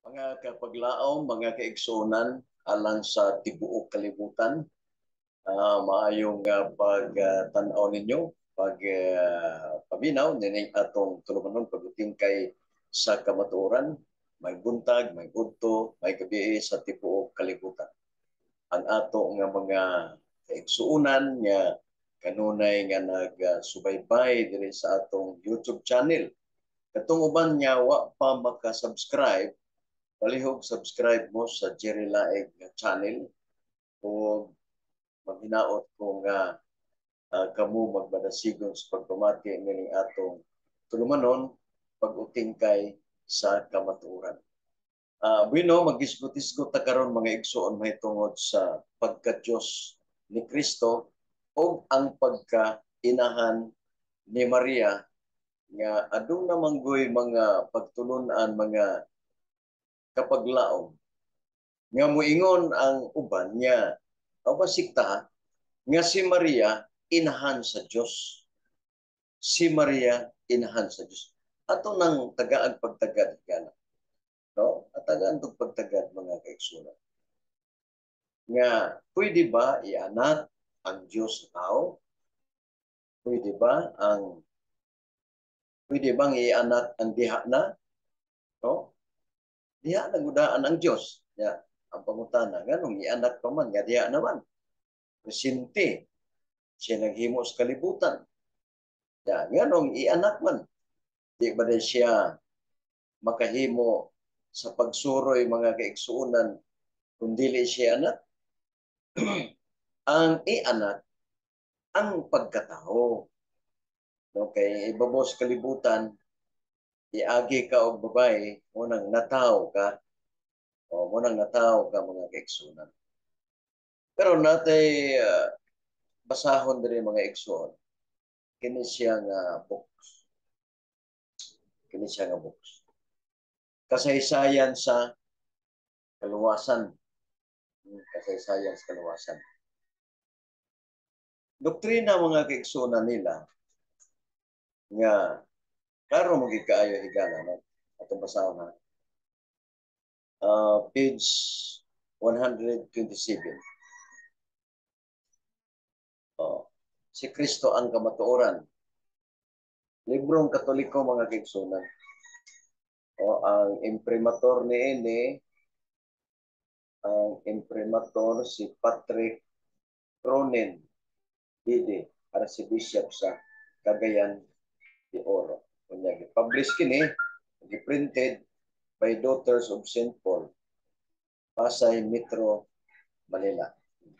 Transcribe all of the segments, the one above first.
Mga kapaglaom, mga kaigsunan, alang sa tibuok kalibutan, maayong pagtanaw ninyo, paminaw nining atong tulumanon pagdating kay sa kamatuoran, may buntag, may udto, may gabi sa tibuok kalibutan. Ang ato nga mga kaigsuunan nga kanunay nga nagsubaybay diri sa atong YouTube channel. Katong uban nga wa pa maka-subscribe, palihog subscribe mo sa Jerry Laeg channel o maghinaot kung kamo magbadasigon sa pagpamati ng atong tulumanon pag-uting kay sa kamatuoran. Bueno, magisgot-isgot ta karon mga igsoon mahitungod sa pagka-Diyos ni Kristo o ang pagka-inahan ni Maria nga adung namanggoy mga pagtulunan, mga kapaglaom nga muingon ang uban nga o basikta nga si Maria inahan sa Dios. Si Maria inahan sa Dios. Ato nang tagaag pagtagad kana. No? At tagaan tong pagtagad mga kaigsunan. Nga pwede ba ianak ang Dios sa tao? Pwede ba bang ianak ang diha na? No? Diha na gudaan ang Dios. Ya, ang pangutana nganong ianak pa man nga diha naman. Presente siya naghimo sa kalibutan. Ya, nganong ianak man. Di ba din siya makahimo sa pagsuroy mga kaigsuunan kung dili siya anak? Ang ianak ang pagkatao. Okay, ibabos kalibutan, iagi ka og babae, munang nataw ka, o munang nataw ka mga kaigsuunan. Pero natay basahon diri mga igsoon. Kini siya nga books. Kini siya nga books. Kasaysayan sa kaluwasan. Kasaysayan sa kaluwasan. Doktrina mga kaigsuunan nila nga klaro mo gikaayo higala no? Atong basahon na. Page 127. Si Kristo ang kamatuoran. Librong Katoliko mga kaigsunan. Ang imprimatur si Patrick Cronin Didi, Archbishop sa Cagayan de Oro. Publish kini, printed by Daughters of St. Paul, Pasay Metro, Manila.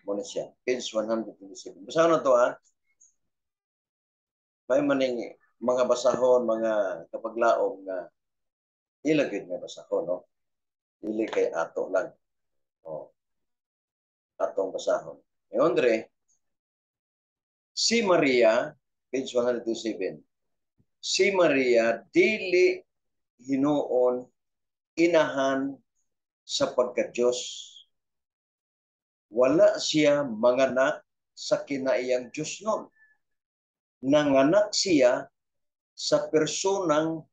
Muna siya. Page 127. Basahan na to ha. May maning mga basahon, mga kapaglaom na ilagid nga basahon, no? Dili kay ato lang. Atong basahon. Ngayon, Andre, si Maria, page 127, si Maria dili hinuon inahan sa pagka-Diyos. Wala siya manganak sa kinaiyang Diyos noon. Nanganak siya sa personang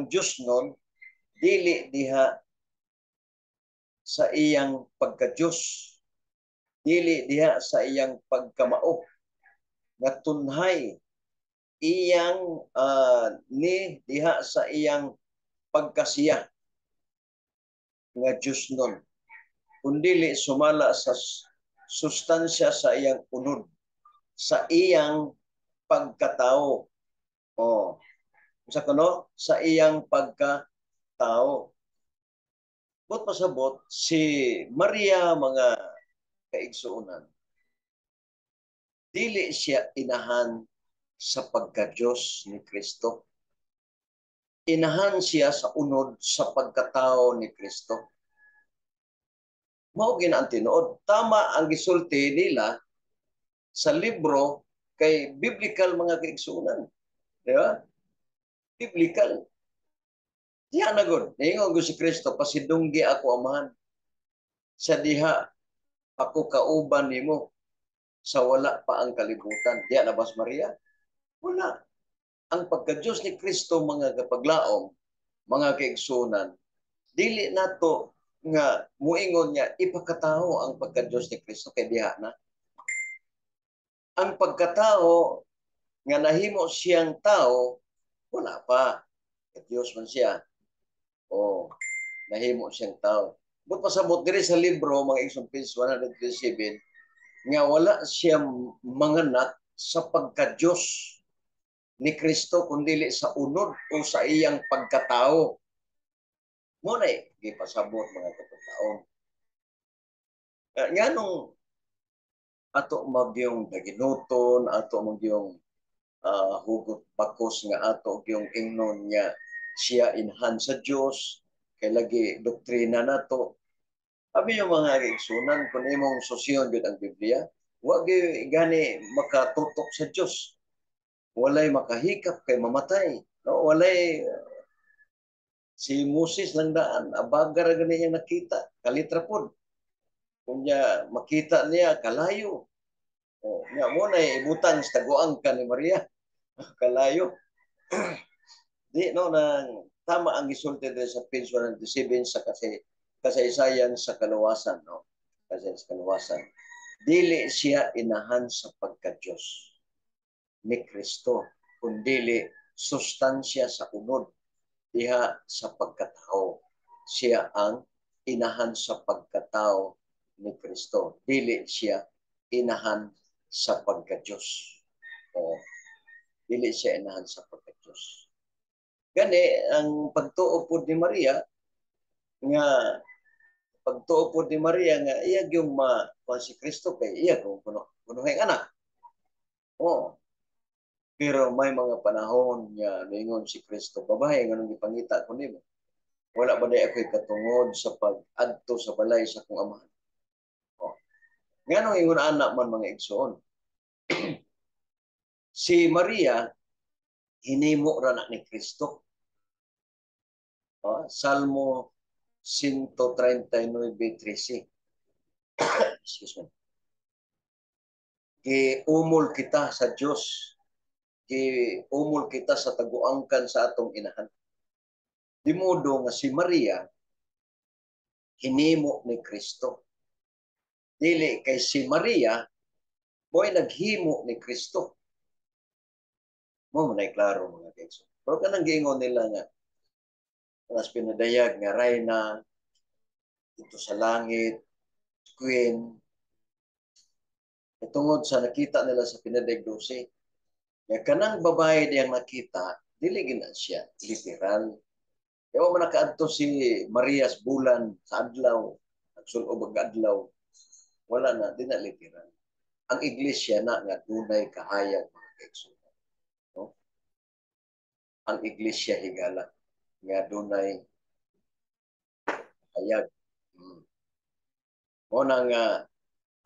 Diyos noon, dili diha sa iyang pagka-Diyos. Dili diha sa iyang pagkamao. Nga tunhay iyang ni diha sa iyang pagkasiya nga Diyos nun. Kundili sumala sa sustansya sa iyang unod, sa iyang pagkatao. Sa iyang pagkatao. Bot pasabot si Maria mga kaigsuunan. Dili siya inahan sa pagka-Diyos ni Kristo. Inahan siya sa unod sa pagkatao ni Kristo. Mao gina ang tinuod. Tama ang gisulti nila sa libro kay biblical mga kaigsuunan. Di ba? Biblical. Diha na gud. Ningon ko si Kristo, pasidunggi ako amahan. Sa diha ako kauban nimo sa wala pa ang kalibutan. Diha na bas Maria? Wala. Ang pagka-Diyos ni Kristo mga kapaglaom, mga kaigsuunan, dili nato nga muingon niya ipakataho ang pagka-Diyos ni Kristo kay diha na. Ang pagkatao nga nahimo siyang tao, wala pa. Diyos man siya. O, nahimo siyang tao. But pasabot diri sa libro, mga Examples 137, nga wala siya manganak sa pagka-Diyos ni Kristo kundi sa unod o sa iyang pagkatao. Muna gipasabot mga kapataon. Nga nung ato magyong daginuton, ato magyong hugot bakos nga ato yung ingnon niya siya inhan sa Dios kay lagi doktrina nato. Abi yung mga igsunan kung imong susyon gyud ang Biblia, wa gani makatutok sa Dios. Walay makahikap kay mamatay. No, walay si Moses lang daan, abagar gani niya nakita, kalitra pod. Kunya makita niya kalayo. O, nga mo na ibutang sa taguang ka ni Maria. Kalayo. Di no nang tama ang gisulti dito sa page 107 sa kasaysayan sa kaluwasan, no? Kasi sa kaluwasan. Dili siya inahan sa pagka-Diyos ni Kristo, kundili sustansya sa unod diha sa pagkatao. Siya ang inahan sa pagkatao ni Kristo. Dili siya inahan sa pagka-Diyos. O, dili siya inahan sa pagka-Diyos. Gani, ang pagtuo po ni Maria, nga pagtuo po ni Maria, nga iya yung si Kristo kay iya kung kuno anak. Oh, pero may mga panahon nga ningon si Kristo, babae nga nung ipangita ko nimo. Wala ba day ako'y katungod sa pag-adto sa balay sa kong amahan. Oh. Nga nung ingon anak man mga igsoon. Si Maria, hinimo ra na ni Kristo. Oh, Salmo 139:13. Excuse me. Giumol kita sa Dios. Giumol kita sa taguangkan sa atong inahan. Di modo nga si Maria hinimo ni Kristo. Dili kay si Maria mo'y naghimo ni Kristo. Mo man ay klaro mga kaiso. Pero kanang giingon nila nga mas pinadayag nga reyna dito sa langit, queen. Tungod sa nakita nila sa pinadayag 12, nga kanang babae diyang nakita, dili gina siya literal. Kaya man nakaadto si Marias bulan sa adlaw, nagsulob ang adlaw, wala na, di na literal. Ang iglesia na nga dunay kahayag mga kaigsunan. No? Ang iglesia higala nga dunay hayag. Mo na nga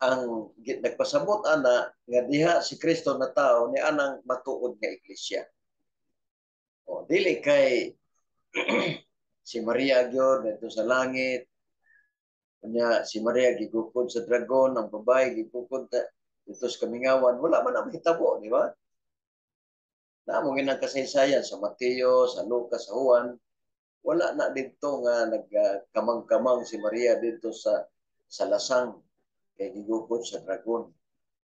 ang nagpasabot ana nga diha si Kristo na tao ni anang matuod nga iglesia. O dili kay si Maria gyud dito sa langit. Kanya si Maria gigukod sa dragon, ang babae gigukod dito sa kamingawan. Wala man ang hitabo, di ba? Namo ginang kasaysayan sa Mateo, sa Lucas, sa Juan. Wala na dito nga nagkamang-kamang si Maria dito sa lasang kay gigukod sa dragon.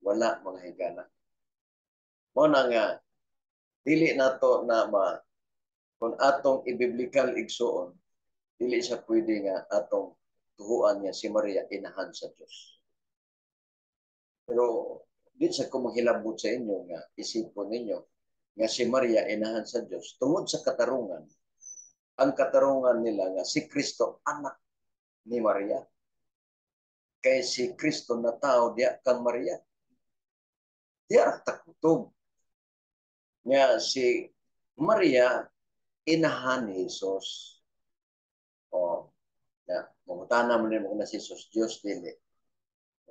Wala mga higala. Mo na nga dili nato na kung atong ibiblikal igsuon, dili siya pwede nga atong tuhuan niya si Maria inahan sa Diyos. Pero di sa kumahilabot sa inyo nga isipon ninyo nga si Maria inahan sa Diyos tungod sa katarungan. Ang katarungan nila nga si Kristo anak ni Maria. Kay si Kristo na tao diya kang Maria. Diya takutob. Nga si Maria inahan ni Jesus. O, na mangutana mo rin na si Jesus, Diyos dili.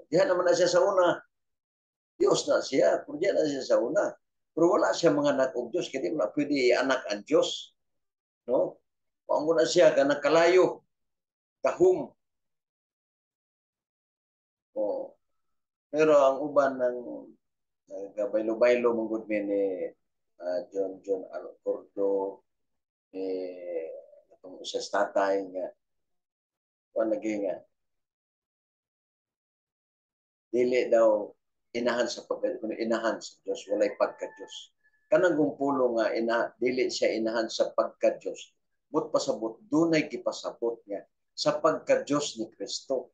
Diyan naman na siya sa una. Diyos na siya. Pero diyan na siya sa una. Pero wala siya mga anak og Diyos. Kaya di mo na pwede anak ang Diyos. No? Kung na siya, kanang kalayo, kahum. O, pero ang uban ng gabaylo-baylo mong good ni John Alcordo, itong isa tatay nga naging dili daw inahan sa inahan sa Dios, walay pagka Dios. Kanang gumpulo nga dili siya inahan sa pagka Dios. But pasabot dunay gipasabot nga sa pagka Dios ni Kristo.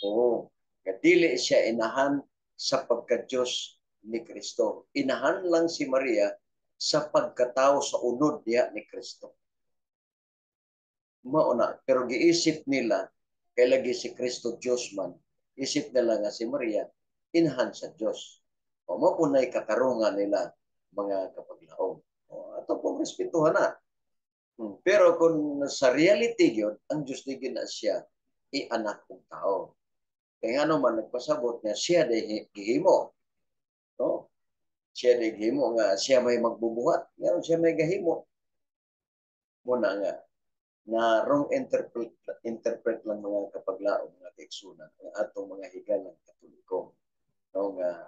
Oo, dili siya inahan sa pagka Dios ni Kristo. Inahan lang si Maria sa pagkatao sa unod diha ni Kristo. Mauna, pero giisip nila kay lagi si Kristo Dios man. Isip nila nga si Maria inahan sa Dios. O mo punay katarungan nila mga kapaglaom. O ato pong respetuhan na. Pero kung sa reality yun, ang Diyos di na siya i-anak ng tao. Kaya nga naman nagpasabot niya siya di gihimo. No? Siya di gihimo nga siya may magbubuhat. Ngayon siya may gahimo. Muna nga na wrong interpret lang mga kapaglaom, mga kaigsunan, ang atong mga higalang Katoliko. No, nga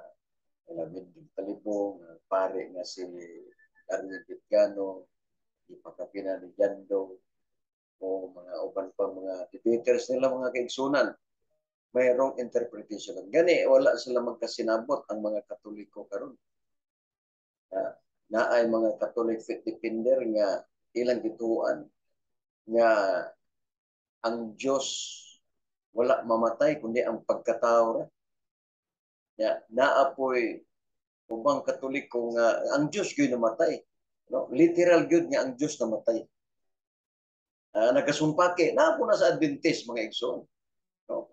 Lamin Talibong, pare nga si Darwin Vitgano, ipakapina ni Jando, o mga uban pa mga debaters nila, mga kaigsunan. May wrong interpretation. Gani, wala sila magkasinabot ang mga Katoliko karon. Na ay mga Catholic faith defender nga ilang gituan nga ang Diyos wala mamatay kundi ang pagkatao ra. Ya, naapoy ubang Katoliko nga ang Diyos gyud namatay. No? Literal gyud nga ang Diyos namatay. Nagasumpake na po na sa Adventist mga igsoon. No?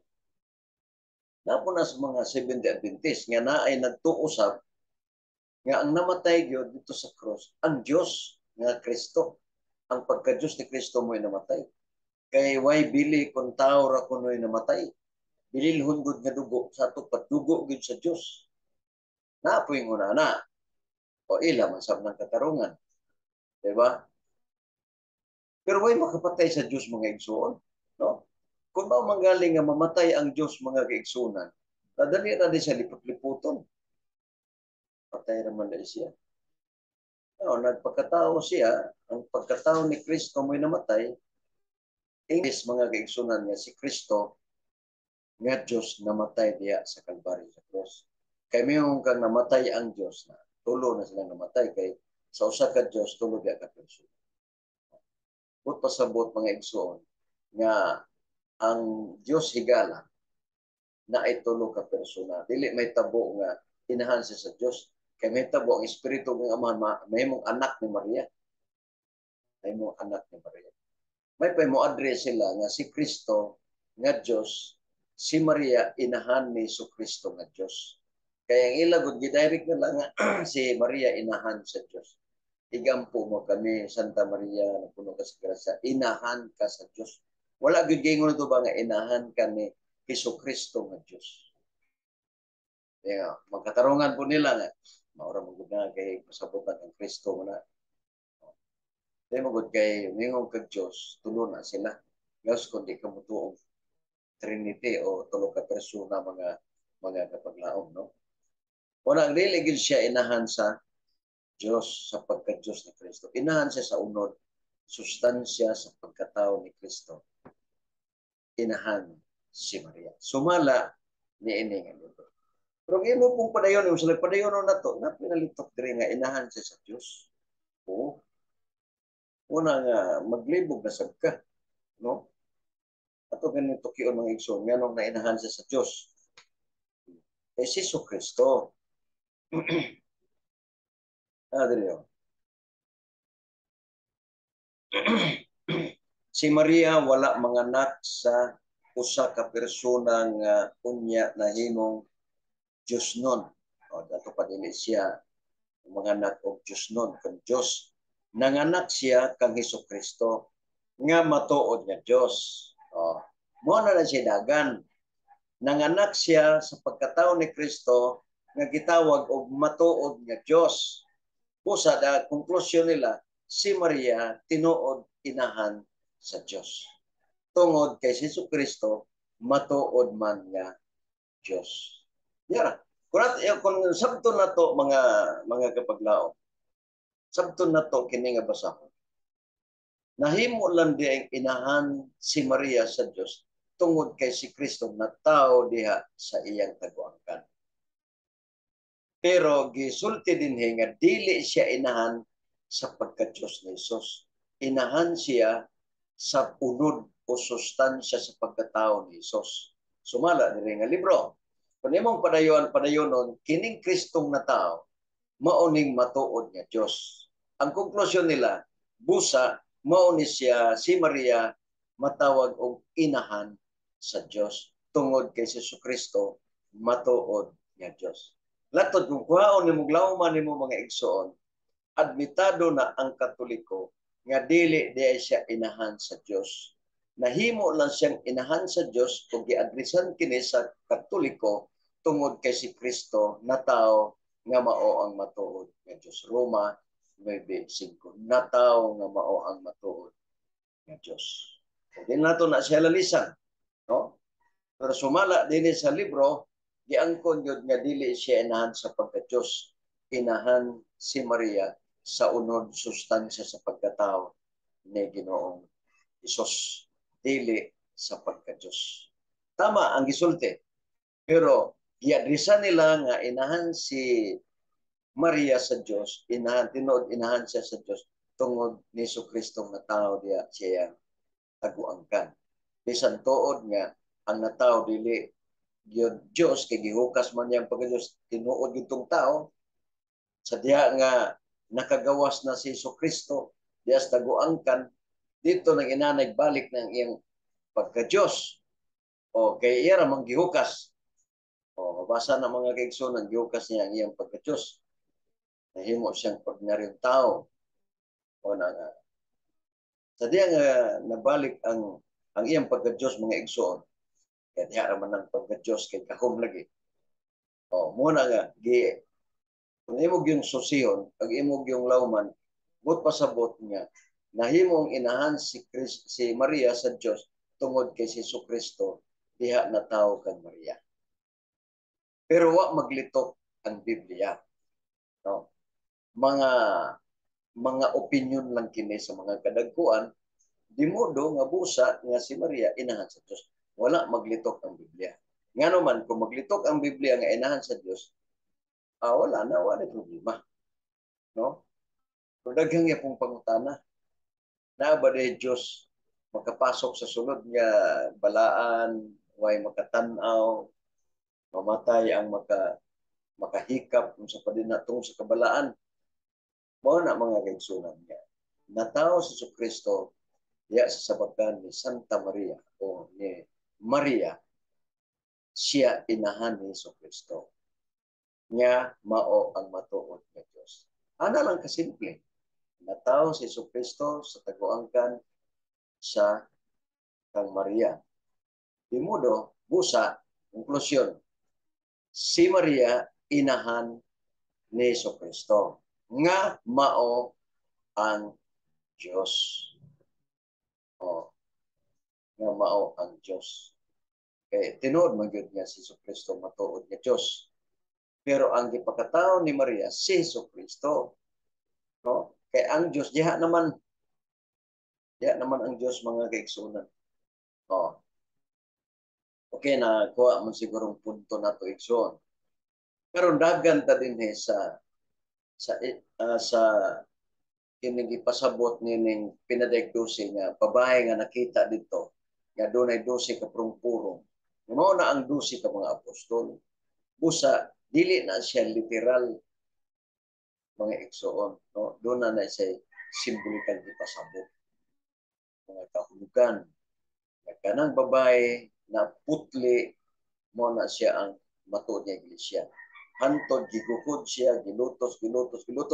Na po na sa mga Seventh-day Adventist nga naay nagtuusab nga ang namatay gyud dito sa cross ang Diyos nga Kristo. Ang pagka-Diyos ni Kristo mo'y namatay. Kay way bili kung tao ra kuno'y namatay. Bililhon gud nga dugo sa ato pagdugo gud sa Dios. Naapoy una na. O ila man sab ng katarungan. Diba? Pero way makapatay sa Dios mga igsoon, no? Kung ba manggaling nga mamatay ang Dios mga kaigsunan, dali na din siya lipot-liputon. Patay naman na siya. No, nagpagkatao siya, ang pagkatao ni Kristo mo'y namatay, English mga kaigsunan nga si Kristo nga Diyos namatay diya sa Kalbaryo sa cross. Kay mayroong kang namatay ang Diyos na tulo na silang namatay kay sa usa ka Diyos tulo diya ka persona. But pasabot mga igsoon nga ang Diyos higala na ay tulo ka persona. Dili may tabo nga inahan siya sa Diyos. Kay may tabo ang Espiritu ng Ama, may mong anak ni Maria. May mong anak ni Maria. May pa mo address sila nga si Kristo nga Diyos, si Maria inahan ni Kristo nga Diyos. Kaya ang ilagod gidirect na lang si Maria inahan sa Diyos. Igampo mo kami Santa Maria na puno ka sa grasya, inahan ka sa Diyos. Wala gud gingon to ba nga inahan ka ni Kristo nga Diyos. Kaya magkatarungan po nila nga maura mo gud na kay pasabutan ang Kristo na. Di magod kay mingong kag Diyos, tulo na sila. Diyos kundi ka mutuong Trinity o tulo ka persona mga kapaglaom, no? Wala really gid siya inahan sa Diyos sa pagka-Diyos ni Kristo. Inahan siya sa unod, sustansya sa pagkatao ni Kristo. Inahan si Maria. Sumala ni ini nga libro. Pero imo pong padayon, yung sila padayon na to, na pinalitok diri nga inahan siya sa Diyos. Oo. Una nga maglibog na sab ka, no? Ato ganito kiyon mga igsoon, nganong nainahan siya sa Diyos. Kay si Kristo. Adrio. Si Maria wala manganak sa usa ka persona nga unya nahimong Diyos nun. O dato pa dili siya manganak og Diyos nun. Kung Diyos nanganak siya kang Kristo nga matuod nga Diyos. O, mo na siya dagan. Nanganak siya sa pagkatao ni Kristo nga gitawag og matuod nga Diyos. Usa da konklusyon nila, si Maria tinuod inahan sa Diyos. Tungod kay Kristo matuod man nga Diyos. Yara, kung sabton na to mga kapaglaom, sabton na to kini nga basahon. Nahimo lang di ang inahan si Maria sa Dios tungod kay si Kristo na tao diha sa iyang taguangkan. Pero gisulti dinhi nga dili siya inahan sa pagka-Diyos ni Jesus. Inahan siya sa unod o sustansya sa pagkatao ni Jesus. Sumala diri nga libro. Kung imong padayonon, kining Kristong na tao, mauning matuod nga Diyos. Ang konklusyon nila, busa, mao ni siya, si Maria, matawag og inahan sa Diyos. Tungod kay Jesu Kristo, matuod nga Diyos. Latod kung kuhaon ni muglawman ni mo mga igsoon, admitado na ang Katoliko nga dili di siya inahan sa Dios. Nahimo lang siyang inahan sa Dios kung giadresan kini sa Katoliko tungod kay si Kristo na tao nga mao ang matuod nga Dios. Roma 9:5. Na tao nga mao ang matuod nga Dios. Hindi nato na siya lalisan, no? Pero sumala din sa libro, giangkon yun nga dili siya inahan sa pagka-Diyos. Inahan si Maria sa unod sustansya sa pagkatao ni Ginoong Hesus. Dili sa pagka-Diyos. Tama ang gisulti. Pero giadresa nila nga inahan si Maria sa Diyos, inahan siya sa Diyos tungod ni Kristo nga tao diya siya taguangkan. Bisan tuod nga ang natao dili gyud Dios kay gihukas man yang pagka-Dios tinuod gitong tao sa diha nga nakagawas na si Kristo diya sa taguangkan dito nang inanay balik ng iyang pagka-Dios o kay iya ra man gihukas o mabasa na mga kaigsunan gihukas niya ang iyang pagka-Dios nahimo siyang ordinaryong tao o na nga sa diya nga nabalik ang iyang pagka-Dios mga igsoon kaya diya ra man ang pagka-Dios kay kahom lagi o muna nga kung imog yung susiyon, pag imog yung lawman, but pasabot nga, nahimong inahan si Maria sa Diyos tungod kay si Kristo diha na tao kang Maria. Pero wa maglitok ang Biblia. No? Mga opinion lang kini sa mga kadagkuan, di modo nga busa nga si Maria inahan sa Diyos. Wala maglitok ang Biblia. Nga naman, kung maglitok ang Biblia nga inahan sa Diyos, wala problema. No? Kung daghang yapong pangutana, na ba de Diyos makapasok sa sulod nga balaan, way makatanaw, mamatay ang makahikap sa padinatong sa kabalaan. Mao na mga kaigsunan niya. Natao si Kristo diya sa sabakan ni Santa Maria o ni Maria, siya inahan ni Kristo. Nya mao ang matuod nga Dios. Ana lang kasimple. Natao si Kristo sa taguangkan sa kang Maria. Di modo, busa, konklusyon, si Maria inahan ni Kristo. Nga mao ang Diyos. O, nga mao ang Diyos. Kaya tinuod man yun niya si Kristo matuod nga Diyos. Pero ang gipakatao ni Maria, si Kristo. No? Kaya ang Diyos, diha naman ang Diyos mga kaigsunan. O, okay na, kuha mo sigurong punto na to igsoon. Pero dagan ta din sa kining ipasabot nining pinadiagnosis nga babae nga nakita dito nga dunay 12 ka prungpurong. Mao na ang 12 ka mga apostol. Busa dili na siya literal mga igsoon, no? Doon na siya simbolikang ipasabot. Mga kahulugan. Kanang babae na putli mo na siya ang matuod nga iglesia. Hantod gigukod siya, gilutos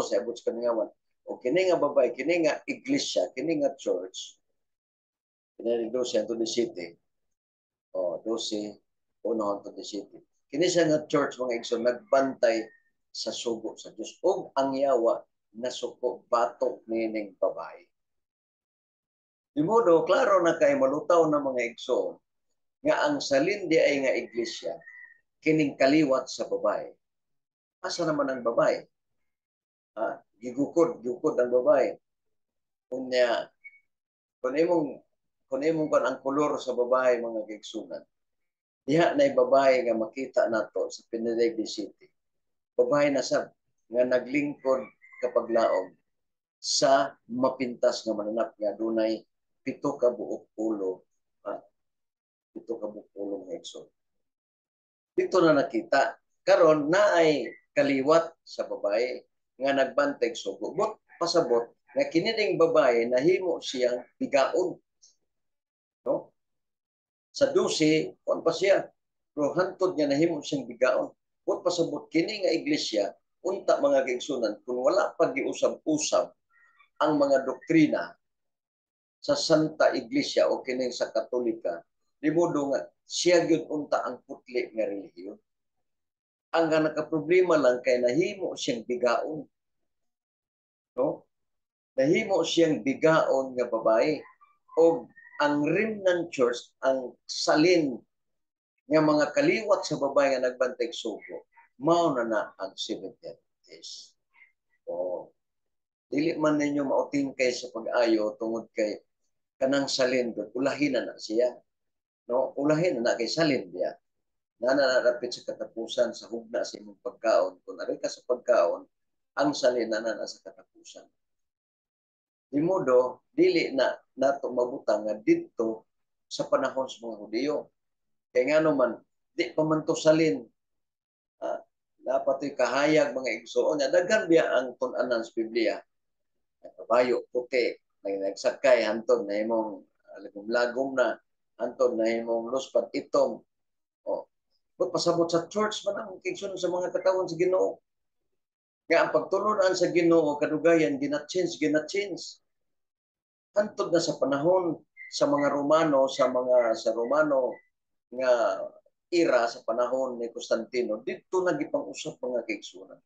sa abot sa kaningawan. O kini nga babae, kini nga iglesia, kini nga church, kini nga 12 to the city. O 12 uno to the city. Kini siya nga church mga igsoon nagbantay sa sugo sa Dios ug ang yawa na suko batok nining babae. Di modo, klaro na kay malutaw na mga igsoon nga ang salindi ay nga iglesia kining kaliwat sa babae. Asa naman ang babae? Gigukod ang babae. Unya, Kung imong kon ang kolor sa babae mga kaigsunan, diha na babae nga makita nato sa Pinalagay City. Babae na sab nga naglingkod kapag laom sa mapintas nga mananap nga dunay pito ka buok ulo, ha? Pito ka buok ulo nga igsoon. Dito na nakita karon naay kaliwat sa babae nga nagbantay sugo. Bot pasabot nga kini ding babae nahimo siyang bigaon, no? Sa 12 kon pa siya, pero hantod nga nahimo siyang bigaon. Bot pasabot kini nga iglesia unta mga kaigsunan kung wala pa giusab-usab ang mga doktrina sa Santa Iglesia o kini sa Katolika, di modo nga siya gyud unta ang putli nga relihiyon. Ang nga nakaproblema lang kay nahimo siyang bigaon, no? Nahimo siyang bigaon nga babae o ang remnant church, ang salin nga mga kaliwat sa babae nga nagbantay sugo, mao na ang Seventh Day Adventist. O dili man ninyo mauting kay sa pag-ayo tungod kay kanang salin gud ulahin na siya, no? Ulahin na kay salin diya na narapit sa katapusan sa hugna sa imong pagkaon. Kung ari ka sa pagkaon, ang salin na sa katapusan. Di modo, dili na nato mabutang nga dito sa panahon sa mga Hudiyo. Kaya nga naman, di pa man to salin. Dapat kahayag mga igsoon. Daghan biya ang tunanan sa Biblia. Kabayo, puti, nagsakay, hantod na imong lagom-lagom na, hantod na imong luspat itom. O, pasabot sa church man ang igsoon sa mga katawan sa Ginoo. Kaya ang pagtulunan sa Ginoo kadugayan gina-change. Hantod na sa panahon sa mga Romano, sa Romano nga era sa panahon ni Constantino, dito nagipang-usap mga kaigsunan.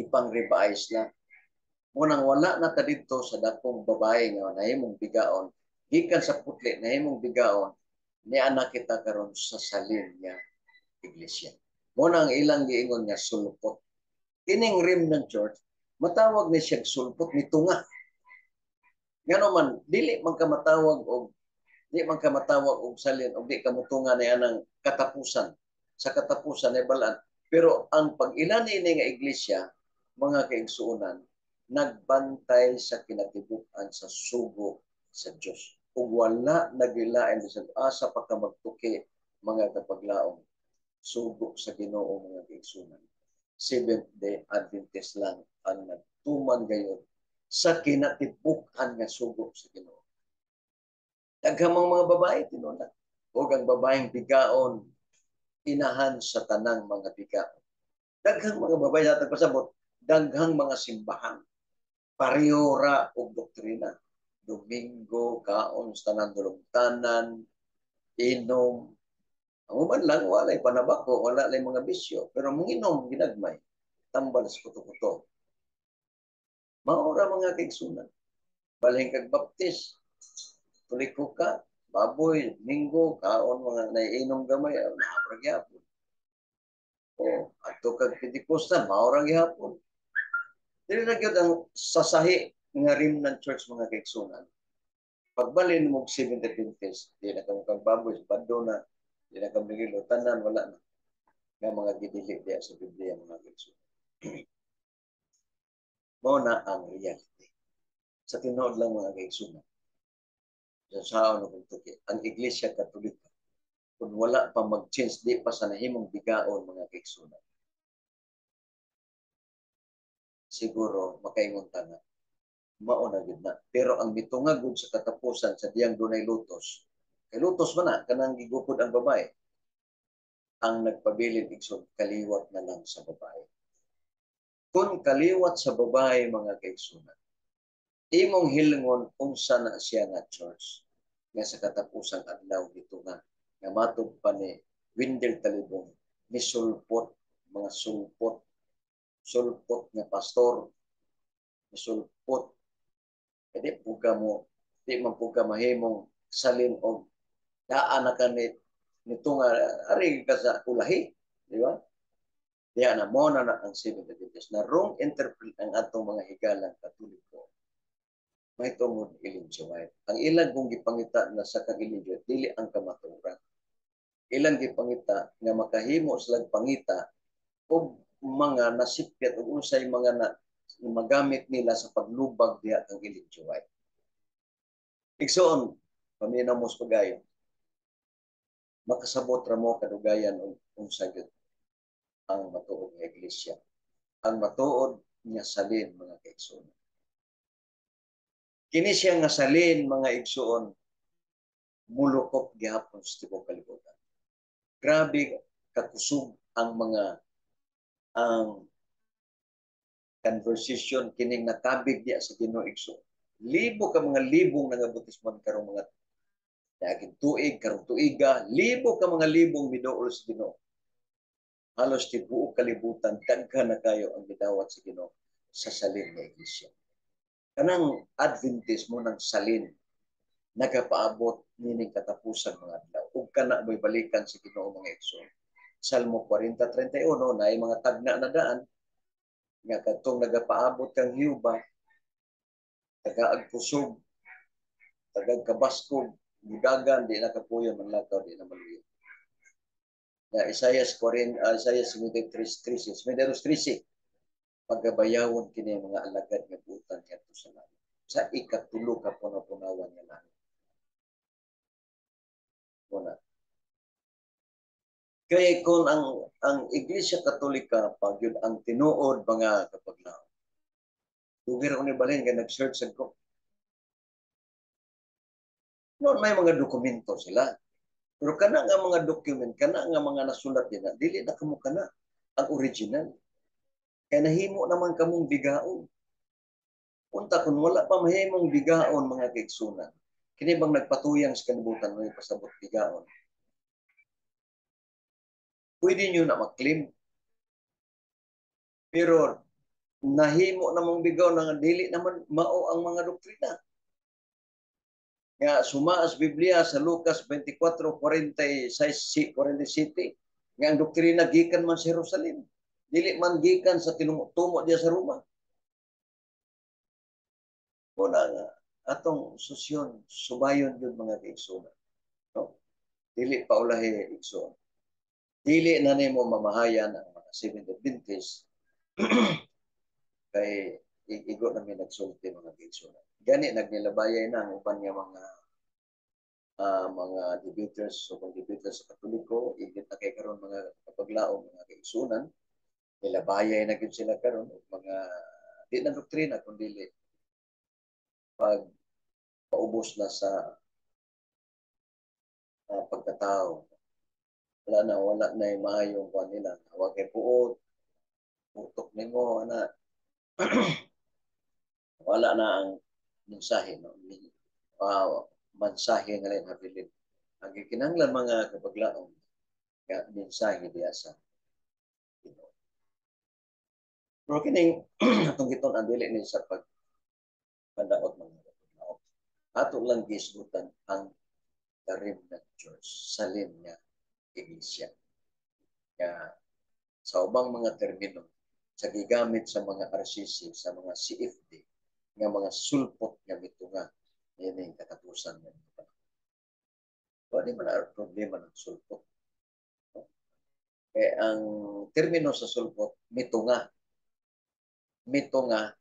Ipang-revise na. Munang wala na ta dito sa dakong babae nga nahimong bigaon, gikan sa putli nahimong bigaon, ni anak kita karon sa salin nga iglesia. Muna ang ilang giingon nga sulpot. Kining remnant church, matawag ni siya sulpot ni tunga. Ngano man, dili man ka matawag og salin og di ka mutunga ni anang katapusan. Sa katapusan ay balaan. Pero ang pag-ilani ni nga iglesia, mga kaigsuunan, nagbantay sa kinatibukan sa sugo sa Dios. Ug wala nagilain sa asa pa ka magtuki mga kapaglaom sugo sa Ginoo mga kaigsuunan. Seventh-day Adventist lang ang nagtuman gayon sa kinatibukan nga sugo sa Ginoo. Daghamang mga babae tinuna. O ang babaeng bigaon, inahan sa tanang mga bigaon. Daghang mga babae sa pasabot, daghang mga simbahan, parihora o doktrina. Domingo, kaon, tanan dulugtanan, inom. Ang uban lang, walay panabako, wala lang mga bisyo. Pero manginom, ginagmay. Tambal sa kuto-kuto. Maura mga kaigsunan. Balhin kag baptis, tuliko ka, baboy, minggo, kaon mga naiinom gamay, maurang gihapon. O, ato kag Pentecostal, maurang gihapon. Dili na gyud ang sasahi nga remnant church mga kaigsunan. Pagbalin mo og Seventh Day Adventist, di na kamo kag baboy, bando na, di na kamo gilo, tanan, wala na. Nga mga gidili diya sa Biblia mga kaigsunan. Mao na ang reality. Sa tinuod lang mga kaigsunan. Sa sao kung tuki, ang Iglesia Katolika, kung wala pa mag-change, di pa sa nahimong bigaon mga kaigsunan. Siguro, makaingon na, mauna gud na. Pero ang mitungag gud sa katapusan sa diyang dunay lutos, kay lutos man na, kanang gigupod ang babae, ang nagpabilin igsoon, kaliwat na lang sa babae. Kung kaliwat sa babae mga kaigsunan, imong hilingon unsa na siya nga church nga sa katapusang adlaw dito nga matug pa ni Wendell Talibong ni sulpot, mga sulpot nga pastor, ni sulpot. Hindi puga mo, di man puga mahimong salin og daan na kanit nito nga ari ka sa ulahi, di ba? Diya na mo na ang Seventh Day Adventist na wrong interpret ang atong mga higalang Katoliko. mahitungod Ellen G. White. Ang ilang kong gipangita na sa kang Ellen G. White, dili ang kamatuoran. Ilang gipangita nga makahimo silang pangita o mga nasipyat o unsay mga magamit nila sa paglubag diha kang Ellen G. White. Igsoon, paminamos pagayon, makasabot ra mo kadugayan unsa gyud ang matuod nga iglesia. Ang matuod niya salin mga kaigsoon. Kini siya nga salin mga igsoon mulukop gihapon sa tibuok kalibutan. Grabe kakusog ang conversation kining nakabig diya sa Ginoo igsoon. Libo ka mga libong nangabutisman karong mga daging tuig, karong tuiga, libo ka mga libong miduol sa Ginoo. Halos tibuok kalibutan, daghan na kayo ang gidawat sa Ginoo sa salin nga iglesia. Kanang Adventist mo ng salin, nagapaabot nining katapusan mga adlaw. Ug kana mo'y balikan sa Ginoo mga igsoon. Salmo 40:31 na ay mga tagna na daan nga kadtong nagapaabot kang Hiuba, tagaag kusog, tagag kabaskog, mudagan, di nakapuyo, manlakaw, di na maluyo. Na Isaias 53:13, paggabayawon kini mga alagad nga butan ngadto sa langit. Sa ikatulo ka punaw-punawan nga langit. Muna. Kaya kung ang Iglesia Katolika pag yun ang tinuod mga kapaglaw. Dugir ko ni balhin nga nag-search ko. Noon may mga dokumento sila. Pero kana nga mga document, kana nga mga nasulat nila, dili na kamo kana ang original. Kaya nahimo naman kamong bigaon. Punta kung wala pa mahimong bigaon mga kaigsunan. Kini bang nagpatuyang sa kanibutan mo pasabot bigaon? Pwede nyo na mag-claim. Pero nahimo namang bigaw na dili naman mao ang mga doktrina. Nga sumaas Biblia sa Lucas 24:46-47 nga ang doktrina gikan man sa Jerusalem. Dili man gikan sa tinumo diya sa Roma. Una nga, atong susyon, subayon yun mga kaigsunan. No? Dili pa ulahi igsoon. Dili na nimo mamahayan ang mga Seventh Adventist kay igo namin nagsulti mga kaigsunan. Gani nagnilabayay na ang uban nga mga debaters o mga debaters sa Katoliko, igit na kay karon mga kapaglaong mga kaigsunan, nilabayay na gyud sila karon mga di na doktrina kundi pag paubos na sa pagkatao. Wala na yung maayong kuha nila. Huwag kay puot, putok nimo na wala na ang mensahe. No? Mensahe nga rin habilin. Ang ikinanglan mga kapaglaong mensahe diya sa Ginoo. Pero kining atong giton ang dili ni sa pagpadaot mga kapaglaong. Ato lang gisgutan ang karim na church, salin nga iglesia. Kaya sa ubang mga termino, sa gigamit sa mga RCC, sa mga CFD, nga mga sulpot nga mitunga, yan yung katapusan ng ito. So, di man na problema ng sulpot. No? Kaya ang termino sa sulpot, mitunga. Mitunga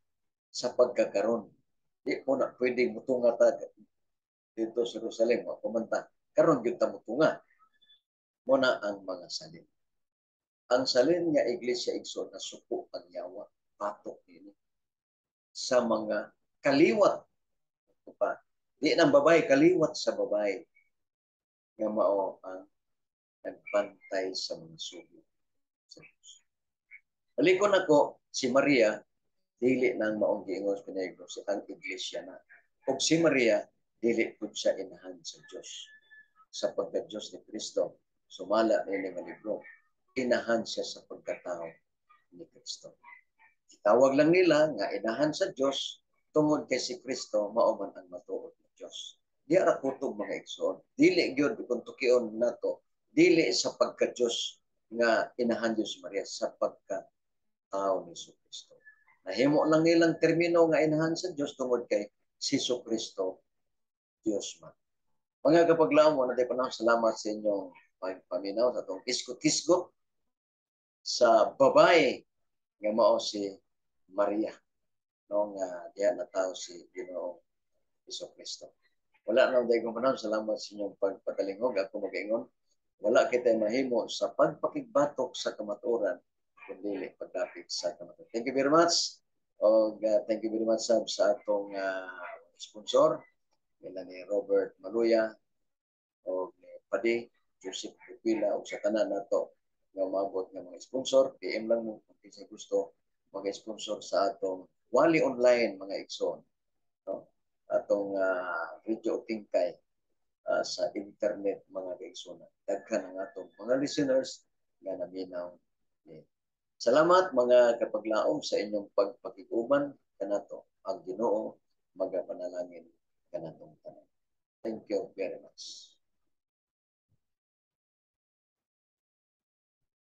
sa pagkakaroon. Di mo na pwedeng mutunga ta dito sa Jerusalem, kumanta. Karon yun ta mutunga. Muna ang mga salin. Ang salin nga iglesia igsoon na suko ang yawa, patok nini sa mga kaliwat pa. Di nang babae, kaliwat sa babae nga mao ang nagbantay sa mga sugo. Balikon ako, si Maria, dili nang maong giingos pinagos ang iglesia na. O si Maria, dili pud siya inahan sa Diyos. Sa pagka-Diyos ni Kristo, sumala nini nga libro, inahan siya sa pagkatao ni Kristo. Tawag lang nila nga inahan sa Diyos tungod kay si Kristo mao man ang matuod ng Diyos. Di ara kutob mga igsoon. Dili gyud kung tukion nato, dili sa pagka-Diyos nga inahan Diyos Maria sa pagkatao ni Kristo. Nahimo lang nilang termino nga inahan sa Diyos tungod kay si Kristo Diyos man. Mga kapaglaom mo, natin panahon, salamat sa inyong paminaw sa itong kisgot-kisgot sa babae nga mao si Maria. No, nga diya na tao si Ginoong Hesus Kristo. Wala na dahil kong panahon, salamat sa inyong pagpatalingog. Ako mag-ingon, wala kita mahimo sa pagpakigbatok sa kamaturan, kundi pagdapit sa kamaturan. Thank you very much. O thank you very much sa atong sponsor, nila ni Robert Maluya, o ni Padi, Joseph Pupila, o sa tanan nato nga umabot ng mga sponsor. PM lang mo kung kasi gusto mag-sponsor sa atong Wali Online mga igsoon. No? Atong video tingkay sa internet mga kaigsoon. Daghan ang atong mga listeners nga naminaw. Salamat mga kapaglaom sa inyong pagpakiguban kanato. Ang Ginoo magapanalangin kanatong tanan. Thank you very much.